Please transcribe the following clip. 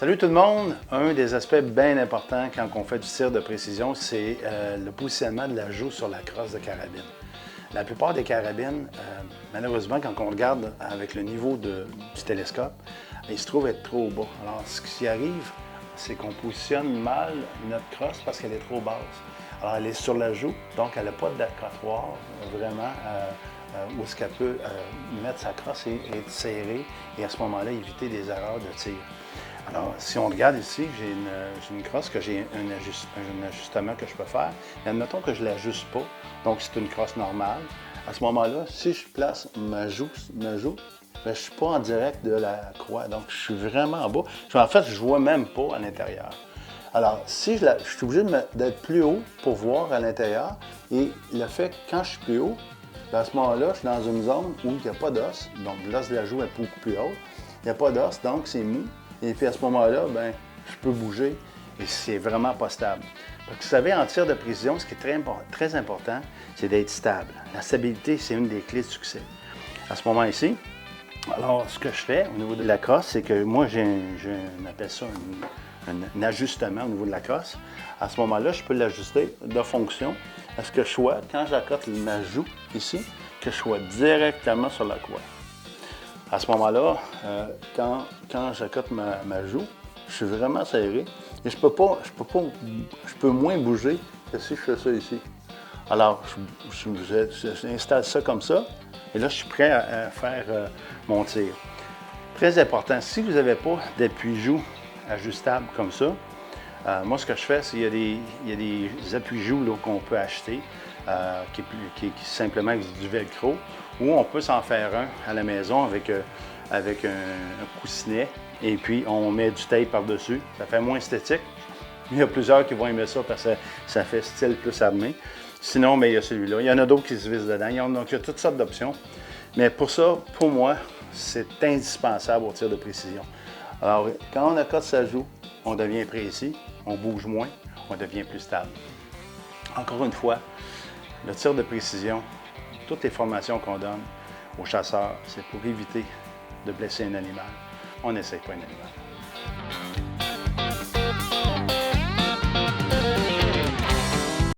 Salut tout le monde! Un des aspects bien importants quand on fait du tir de précision, c'est le positionnement de la joue sur la crosse de carabine. La plupart des carabines, malheureusement, quand on regarde avec le niveau du télescope, il se trouve être trop bas. Alors, ce qui arrive, c'est qu'on positionne mal notre crosse parce qu'elle est trop basse. Alors, elle est sur la joue, donc elle n'a pas d'accotoir vraiment où est-ce qu'elle peut mettre sa crosse et être serrée et à ce moment-là, éviter des erreurs de tir. Alors, si on regarde ici, j'ai une crosse que j'ai un ajustement que je peux faire. Et admettons que je ne l'ajuste pas, donc c'est une crosse normale. À ce moment-là, si je place ma joue, bien, je ne suis pas en direct de la croix, donc je suis vraiment en bas. En fait, je ne vois même pas à l'intérieur. Alors, si je suis obligé d'être plus haut pour voir à l'intérieur, et le fait que quand je suis plus haut, à ce moment-là, je suis dans une zone où il n'y a pas d'os, donc l'os de la joue est beaucoup plus haut. Il n'y a pas d'os, donc c'est mou. Et puis à ce moment-là, ben, je peux bouger et c'est vraiment pas stable. Donc, vous savez, en tir de précision, ce qui est très important, c'est d'être stable. La stabilité, c'est une des clés de succès. À ce moment ici, alors ce que je fais au niveau de la crosse, c'est que moi, on appelle ça un ajustement au niveau de la crosse. À ce moment-là, je peux l'ajuster de fonction à ce que je sois, quand j'accote ma joue ici, que je sois directement sur la croix. À ce moment-là, quand j'accote ma joue, je suis vraiment serré et je peux moins bouger que si je fais ça ici. Alors, j'installe ça comme ça et là, je suis prêt à faire mon tir. Très important, si vous n'avez pas d'appui-joue ajustable comme ça, moi, ce que je fais, c'est qu'il y a des appuis-joues qu'on peut acheter qui simplement avec du velcro, ou on peut s'en faire un à la maison avec un coussinet et puis on met du tape par-dessus. Ça fait moins esthétique. Il y a plusieurs qui vont aimer ça parce que ça fait style plus armé. Sinon, bien, il y a celui-là. Il y en a d'autres qui se visent dedans. Donc, il y a toutes sortes d'options. Mais pour ça, pour moi, c'est indispensable au tir de précision. Alors, quand on accote sa joue, on devient précis, on bouge moins, on devient plus stable. Encore une fois, le tir de précision, toutes les formations qu'on donne aux chasseurs, c'est pour éviter de blesser un animal. On n'essaie pas un animal.